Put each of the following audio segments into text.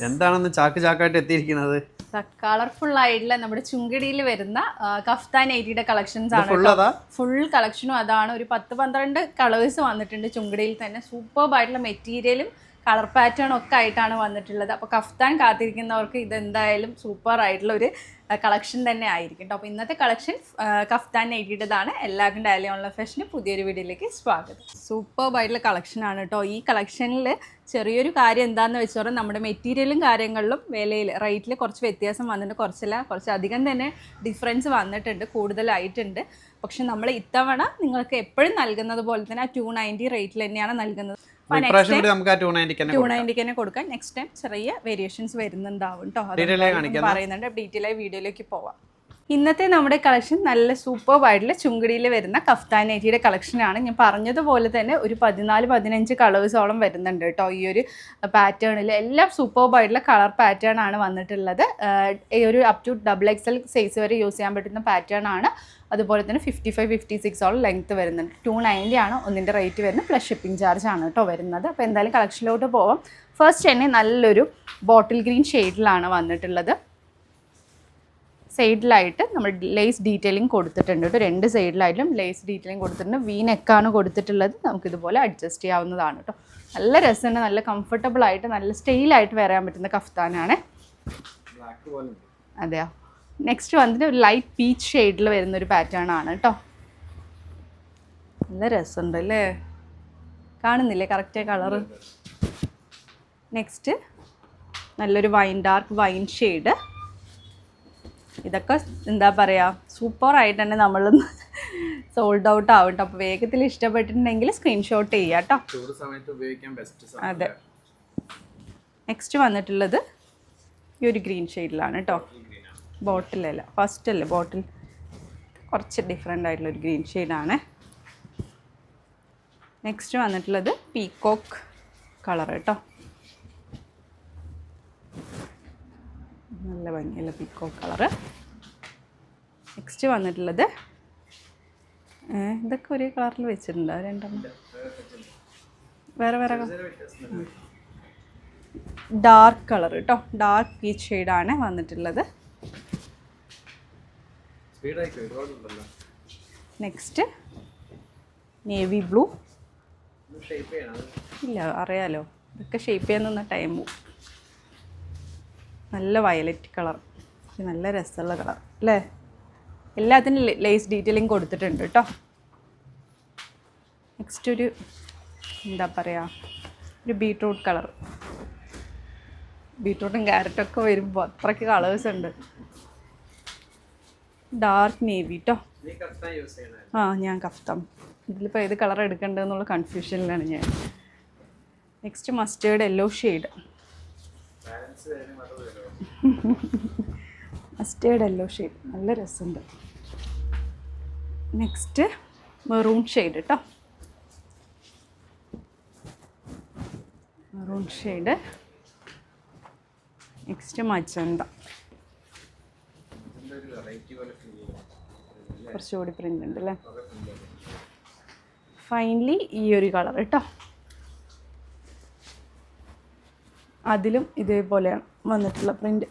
എന്താണെന്ന് ചാക്കായിട്ട് എത്തിയിരിക്കുന്നത്? കളർഫുൾ ആയിട്ടുള്ള നമ്മുടെ ചുങ്കടിയിൽ വരുന്ന കഫ്താൻ നൈറ്റിയുടെ കളക്ഷൻസ് ആണ്. ഫുൾ കളക്ഷനും അതാണ്. ഒരു 10-12 കളേഴ്സ് വന്നിട്ടുണ്ട് ചുങ്കടിയിൽ തന്നെ. സൂപ്പർബായിട്ടുള്ള മെറ്റീരിയലും കളർ പാറ്റേൺ ഒക്കെ ആയിട്ടാണ് വന്നിട്ടുള്ളത്. അപ്പോൾ കഫ്താൻ കാത്തിരിക്കുന്നവർക്ക് ഇതെന്തായാലും സൂപ്പർ ആയിട്ടുള്ള ഒരു കളക്ഷൻ തന്നെ ആയിരിക്കും കേട്ടോ. അപ്പോൾ ഇന്നത്തെ കളക്ഷൻ കഫ്താൻ നൈറ്റിയുടേതാണ്. എല്ലാവർക്കും ഡെയിലി ഓൺലൈൻ ഫാഷന് പുതിയൊരു വീഡിയോയിലേക്ക് സ്വാഗതം. സൂപ്പർബായിട്ടുള്ള കളക്ഷനാണ് കേട്ടോ. ഈ കളക്ഷനിൽ ചെറിയൊരു കാര്യം എന്താണെന്ന് വെച്ചാൽ നമ്മുടെ മെറ്റീരിയലും കാര്യങ്ങളിലും വിലയിൽ റേറ്റിൽ കുറച്ച് വ്യത്യാസം വന്നിട്ടുണ്ട്. കുറച്ച് അധികം തന്നെ ഡിഫറൻസ് വന്നിട്ടുണ്ട്, കൂടുതലായിട്ടുണ്ട്. പക്ഷെ നമ്മൾ ഇത്തവണ നിങ്ങൾക്ക് എപ്പോഴും നൽകുന്നത് പോലെ തന്നെ ആ 290 റേറ്റിൽ തന്നെയാണ് നൽകുന്നത്. 290 കൊടുക്കാം. നെക്സ്റ്റ് ടൈം ചെറിയ വേരിയേഷൻസ് വരുന്നുണ്ടാവും കേട്ടോ. പറയുന്നുണ്ട്. ഡീറ്റെയിൽ ആയി വീഡിയോയിലേക്ക് പോവാം. ഇന്നത്തെ നമ്മുടെ കളക്ഷൻ നല്ല സൂപ്പർബായിട്ടുള്ള ചുങ്കടിയിൽ വരുന്ന കഫ്താൻ നൈറ്റിയുടെ കളക്ഷനാണ്. ഞാൻ പറഞ്ഞതുപോലെ തന്നെ ഒരു 14-15 കളേഴ്സോളം വരുന്നുണ്ട് കേട്ടോ. ഈ ഒരു പാറ്റേണിൽ എല്ലാം സൂപ്പർബായിട്ടുള്ള കളർ പാറ്റേൺ ആണ് വന്നിട്ടുള്ളത്. ഈ ഒരു അപ് ടു XXL സൈസ് വരെ യൂസ് ചെയ്യാൻ പറ്റുന്ന പാറ്റേൺ ആണ്. അതുപോലെ തന്നെ 55-56 ലെങ്ത്ത് വരുന്നുണ്ട്. 290 ആണ് ഒന്നിൻ്റെ റേറ്റ് വരുന്നത്. പ്ലസ് ഷിപ്പിംഗ് ചാർജ് ആണ് കേട്ടോ വരുന്നത്. അപ്പോൾ എന്തായാലും കളക്ഷനിലോട്ട് പോവാം. ഫസ്റ്റ് തന്നെ നല്ലൊരു ബോട്ടിൽ ഗ്രീൻ ഷെയ്ഡിലാണ് വന്നിട്ടുള്ളത്. സൈഡിലായിട്ട് നമ്മൾ ലേസ് ഡീറ്റെയിലിംഗ് കൊടുത്തിട്ടുണ്ട് കേട്ടോ. 2 സൈഡിലായിട്ടും ലേസ് ഡീറ്റെയിലിംഗ് കൊടുത്തിട്ടുണ്ട്. വി നെക്കാണ് കൊടുത്തിട്ടുള്ളത്. നമുക്കിതുപോലെ അഡ്ജസ്റ്റ് ചെയ്യാവുന്നതാണ് കേട്ടോ. നല്ല രസമുണ്ട്. നല്ല കംഫർട്ടബിൾ ആയിട്ട് നല്ല സ്റ്റൈലായിട്ട് വരാൻ പറ്റുന്ന കഫ്താനാണ്. അതെയോ. നെക്സ്റ്റ് വന്നിട്ട് ഒരു ലൈറ്റ് പീച്ച് ഷെയ്ഡിൽ വരുന്നൊരു പാറ്റേൺ ആണ് കേട്ടോ. നല്ല രസമുണ്ട് അല്ലേ, കാണുന്നില്ലേ കറക്റ്റ് കളറ്. നെക്സ്റ്റ് നല്ലൊരു ഡാർക്ക് വൈൻ ഷെയ്ഡ്. ഇതൊക്കെ എന്താ പറയുക, സൂപ്പറായിട്ട് തന്നെ നമ്മൾ സോൾഡ് ഔട്ട് ആവും കേട്ടോ. അപ്പോൾ വേഗത്തിൽ ഇഷ്ടപ്പെട്ടിട്ടുണ്ടെങ്കിൽ സ്ക്രീൻഷോട്ട് ചെയ്യാം കേട്ടോ. അതെ. നെക്സ്റ്റ് വന്നിട്ടുള്ളത് ഈ ഒരു ഗ്രീൻ ഷെയ്ഡിലാണ് കേട്ടോ. ബോട്ടിലല്ല, ഫസ്റ്റ് അല്ലേ ബോട്ടിൽ, കുറച്ച് ഡിഫറെൻ്റ് ആയിട്ടുള്ളൊരു ഗ്രീൻ ഷെയ്ഡാണ്. നെക്സ്റ്റ് വന്നിട്ടുള്ളത് പീക്കോക്ക് കളർ കേട്ടോ. നല്ല ഭംഗിയുള്ള പീക്കോക്ക് കളറ്. നെക്സ്റ്റ് വന്നിട്ടുള്ളത് ഇതൊക്കെ ഒരേ കളറിൽ വെച്ചിട്ടുണ്ടോ? രണ്ടെണ്ണം വേറെ ഡാർക്ക് കളർ കേട്ടോ. ഡാർക്ക് പീച്ച് ഷെയ്ഡാണ് വന്നിട്ടുള്ളത്. Next navy blue. ഇല്ല, അറിയാലോ, ഇതൊക്കെ ഷേപ്പ് ചെയ്യാൻ നിന്ന ടൈം പോവും. നല്ല വയലറ്റ് കളർ, നല്ല രസമുള്ള കളർ അല്ലേ. എല്ലാത്തിനും ലേസ് ഡീറ്റെയിലിംഗ് കൊടുത്തിട്ടുണ്ട് കേട്ടോ. നെക്സ്റ്റ് ഒരു എന്താ പറയുക, ഒരു ബീട്രൂട്ട് കളർ. ബീട്രൂട്ടും ക്യാരറ്റൊക്കെ വരുമ്പോൾ അത്രയ്ക്ക് കളേഴ്സ് ഉണ്ട്. ഡാർക്ക് നേവി കേട്ടോ. ഞാൻ കഫ്താൻ. ഇതിലിപ്പോൾ ഏത് കളർ എടുക്കേണ്ടതെന്നുള്ള കൺഫ്യൂഷനിലാണ് ഞാൻ. Next mustard yellow shade. Mustard yellow shade നല്ല രസമുണ്ട്. നെക്സ്റ്റ് മെറൂൺ ഷെയ്ഡ് കേട്ടോ. Maroon shade. Next magenta. കുറച്ചുകൂടി പ്രിൻ്റ് ഉണ്ട് അല്ലേ. ഫൈനലി ഈ ഒരു കളർ കേട്ടോ. അതിലും ഇതേപോലെയാണ് വന്നിട്ടുള്ള പ്രിൻ്റ്.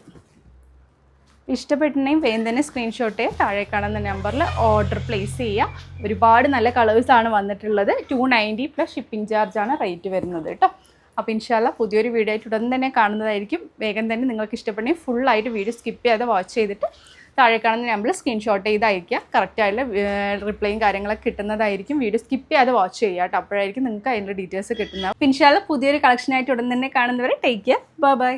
ഇഷ്ടപ്പെട്ടിട്ടുണ്ടെങ്കിൽ വേഗം തന്നെ സ്ക്രീൻഷോട്ട് ചെയ്യുക. താഴെ കാണുന്ന നമ്പറിൽ ഓർഡർ പ്ലേസ് ചെയ്യുക. ഒരുപാട് നല്ല കളേഴ്സാണ് വന്നിട്ടുള്ളത്. 290 പ്ലസ് ഷിപ്പിംഗ് ചാർജാണ് റേറ്റ് വരുന്നത് കേട്ടോ. അപ്പോൾ ഇൻഷാല്ലാ പുതിയൊരു വീഡിയോ ആയിട്ട് ഉടൻ തന്നെ കാണുന്നതായിരിക്കും. വേഗം തന്നെ നിങ്ങൾക്ക് ഇഷ്ടപ്പെടണമെങ്കിൽ ഫുള്ളായിട്ട് വീഡിയോ സ്കിപ്പ് ചെയ്യാതെ വാച്ച് ചെയ്തിട്ട് താഴെ കാണുന്ന നമ്പറിൽ സ്ക്രീൻഷോട്ട് ചെയ്ത് അയക്കുക. കറക്റ്റായിട്ടുള്ള റിപ്ലൈയും കാര്യങ്ങളൊക്കെ കിട്ടുന്നതായിരിക്കും. വീഡിയോ സ്കിപ്പ് ചെയ്യാതെ വാച്ച് ചെയ്യുക കേട്ടോ. അപ്പോഴായിരിക്കും നിങ്ങൾക്ക് അതിൻ്റെ ഡീറ്റെയിൽസ് കിട്ടുന്നത്. അപ്പോൾ ഇൻഷാല്ലാ പുതിയൊരു കളക്ഷനായിട്ട് ഉടൻ തന്നെ കാണുന്നവരെ ടേക്ക് കെയർ. ബൈ.